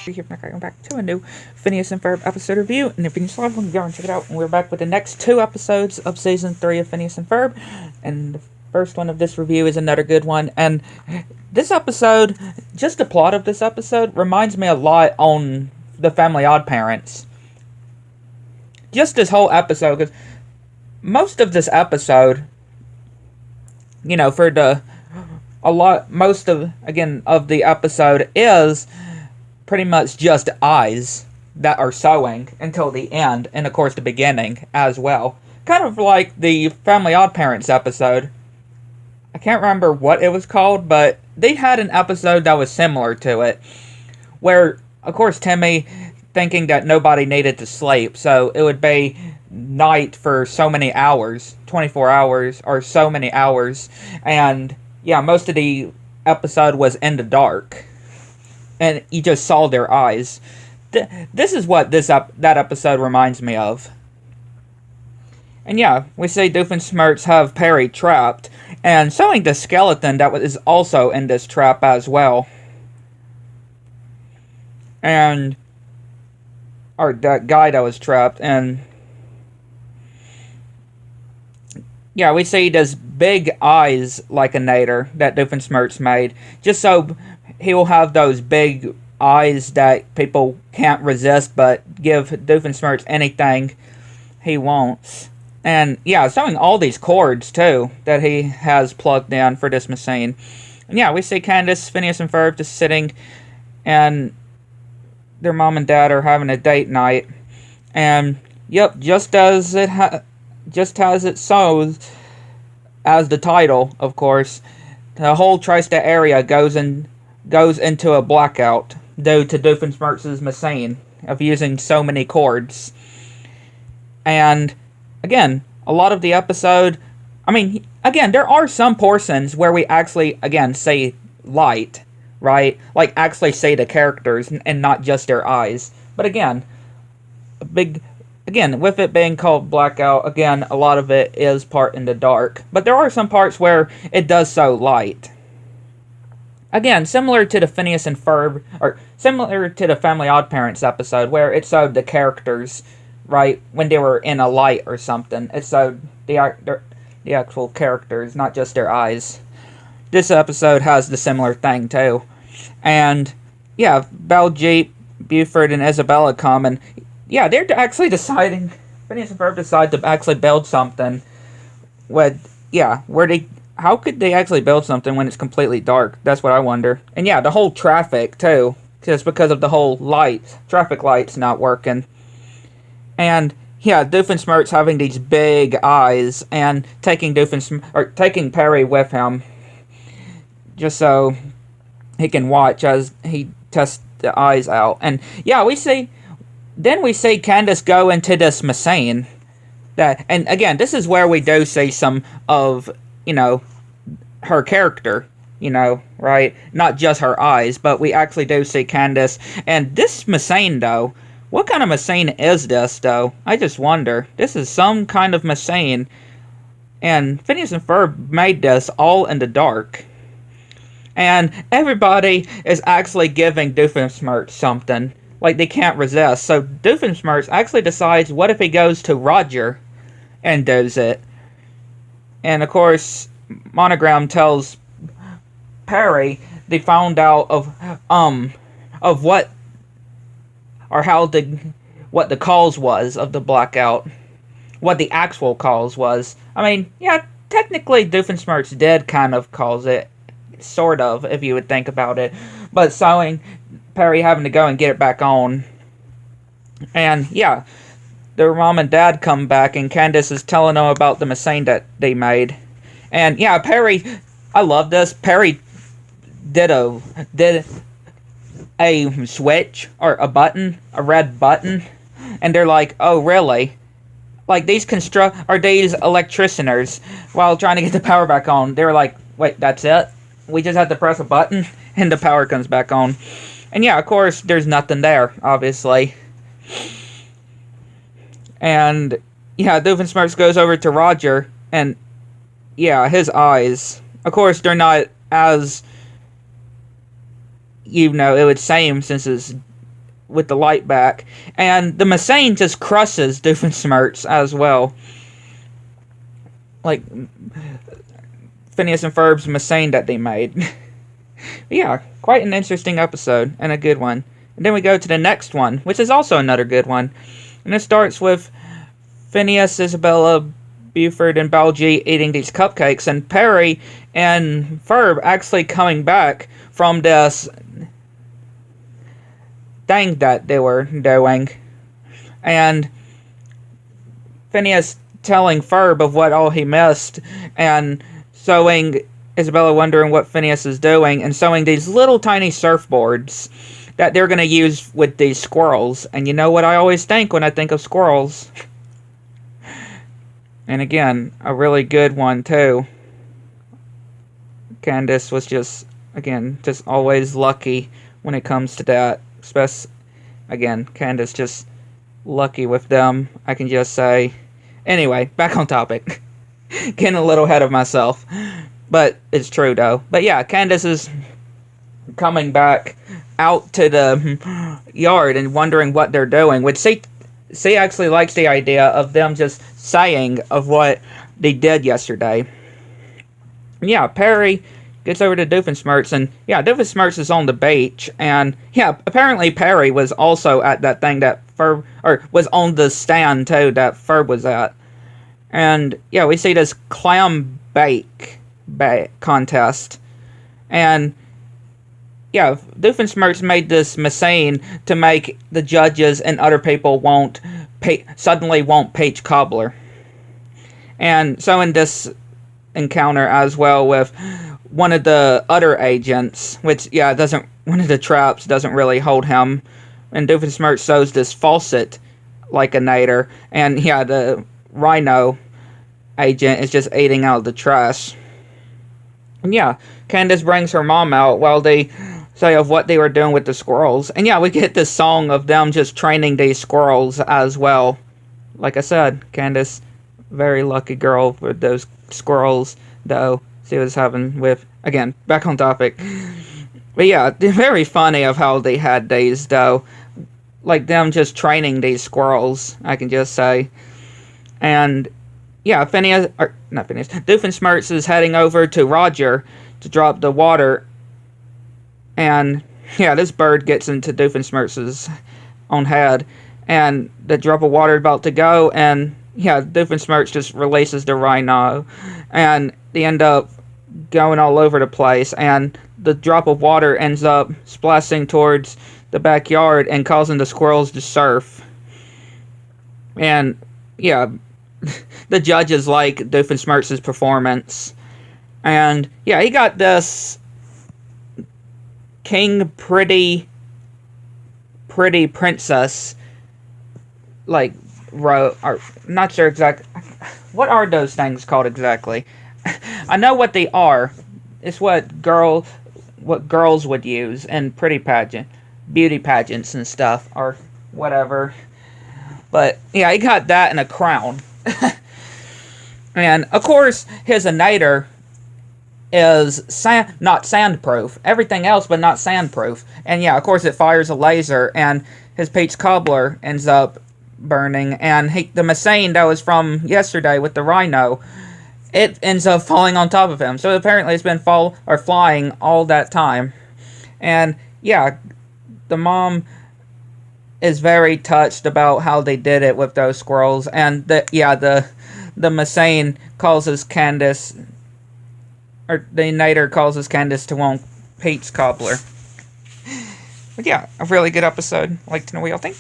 Here, back to a new Phineas and Ferb episode review. And if you saw one, go and check it out. And we're back with the next two episodes of season 3 of Phineas and Ferb. And the first one of this review is another good one. And this episode, just the plot of this episode, reminds me a lot on the Family Odd Parents. Just this whole episode, because most of this episode, most of the episode is pretty much just eyes that are sewing until the end, and of course the beginning as well. Kind of like the Family Odd Parents episode. I can't remember what it was called, but they had an episode that was similar to it, where, of course, Timmy thinking that nobody needed to sleep, so it would be night for so many hours, 24 hours, or so many hours, and yeah, most of the episode was in the dark. And you just saw their eyes. This is what that episode reminds me of. And yeah, we see Doofenshmirtz have Perry trapped, and sewing the skeleton that is also in this trap as well. And, or that guy that was trapped, and yeah, we see this big eyes like a nader that Doofenshmirtz made, just so he will have those big eyes that people can't resist but give Doofenshmirtz anything he wants. And yeah, showing all these cords too that he has plugged in for this machine. And yeah, we see Candace, Phineas, and Ferb just sitting, and their mom and dad are having a date night. And yep, just as it shows as the title, of course, the whole tri-state area goes into a blackout due to Doofenshmirtz's machine of using so many cords. And again, a lot of the episode, there are some portions where we actually, see light, right? Like, actually see the characters and not just their eyes. But again, with it being called Blackout, again, a lot of it is part in the dark. But there are some parts where it does show light. Again, similar to the Phineas and Ferb, or similar to the Family Odd Parents episode, where it showed the characters, right, when they were in a light or something. It showed the actual characters, not just their eyes. This episode has the similar thing, too. And, yeah, Baljeet, Buford, and Isabella come, and yeah, they're actually deciding, Phineas and Ferb decide to actually build something how could they actually build something when it's completely dark? That's what I wonder. And yeah, the whole traffic, too, just because of the whole traffic lights not working. And yeah, Doofenshmirtz having these big eyes and taking Perry with him, just so he can watch as he tests the eyes out. And yeah, we see Candace go into this machine. And again, this is where we do see some of, her character, right? Not just her eyes, but we actually do see Candace. And this machine, though, what kind of machine is this, though? I just wonder. This is some kind of machine. And Phineas and Ferb made this all in the dark. And everybody is actually giving Doofenshmirtz something. Like, they can't resist. So Doofenshmirtz actually decides, what if he goes to Roger and does it? And, of course, Monogram tells Perry they found out of what the cause was of the blackout. What the actual cause was. Technically Doofenshmirtz did kind of cause it. Sort of, if you would think about it. But Perry having to go and get it back on. And, yeah, their mom and dad come back, and Candace is telling them about the machine that they made. And, yeah, Perry, I love this. Perry did a switch, or a red button, and they're like, oh, really? Like, these electricianers, while trying to get the power back on, they were like, wait, that's it? We just have to press a button, and the power comes back on. And yeah, of course, there's nothing there, obviously. And yeah, Doofenshmirtz goes over to Roger, and yeah, his eyes. Of course, they're not as, it would seem, since his with the light back. And the Messane just crushes Doofenshmirtz as well. Like, Phineas and Ferb's Messane that they made. Yeah, quite an interesting episode, and a good one. And then we go to the next one, which is also another good one. And it starts with Phineas, Isabella, Buford, and Baljeet eating these cupcakes, and Perry and Ferb actually coming back from this thing that they were doing. And Phineas telling Ferb of what all he missed, and showing Isabella wondering what Phineas is doing, and showing these little tiny surfboards that they're going to use with these squirrels. And you know what I always think when I think of squirrels? And again, a really good one too. Candace was just always lucky when it comes to that. Again, Candace just lucky with them, I can just say. Anyway, back on topic. Getting a little ahead of myself. But it's true, though. But yeah, Candace is coming back out to the yard and wondering what they're doing. Which she actually likes the idea of them just saying of what they did yesterday. Yeah, Perry gets over to Doofenshmirtz, and yeah, Doofenshmirtz is on the beach, and yeah, apparently Perry was also at that thing that Ferb, or was on the stand too that Ferb was at. And yeah, we see this clam bake contest, and yeah, Doofenshmirtz made this Messane to make the judges and other people suddenly won't peach cobbler. And so in this encounter as well with one of the other agents, which yeah, one of the traps doesn't really hold him, and Doofenshmirtz shows this faucet like a nader, and yeah, the rhino agent is just eating out the trash. And yeah, Candace brings her mom out while they say of what they were doing with the squirrels. And yeah, we get this song of them just training these squirrels as well. Like I said, Candace, very lucky girl with those squirrels, though she was having with, again, back on topic. But yeah, they're very funny of how they had these, though. Like them just training these squirrels, I can just say. And yeah, Doofenshmirtz is heading over to Roger to drop the water. And yeah, this bird gets into Doofenshmirtz's own head. And the drop of water about to go, and yeah, Doofenshmirtz just releases the rhino. And they end up going all over the place. And the drop of water ends up splashing towards the backyard and causing the squirrels to surf. And yeah, the judges like Doofenshmirtz's performance. And yeah, he got this King Pretty Princess, like, not sure exactly. What are those things called exactly? I know what they are. It's what girls would use in beauty pageants and stuff, or whatever. But yeah, he got that and a crown. And of course, his nader is not sandproof. Everything else, but not sandproof. And yeah, of course, it fires a laser, and his peach cobbler ends up burning. And the Messane that was from yesterday with the rhino, it ends up falling on top of him. So apparently, it's been flying all that time. And yeah, the mom is very touched about how they did it with those squirrels. And the Messane causes Candace, or the nader causes Candace to want peach cobbler. But yeah, a really good episode. I'd like to know what y'all think.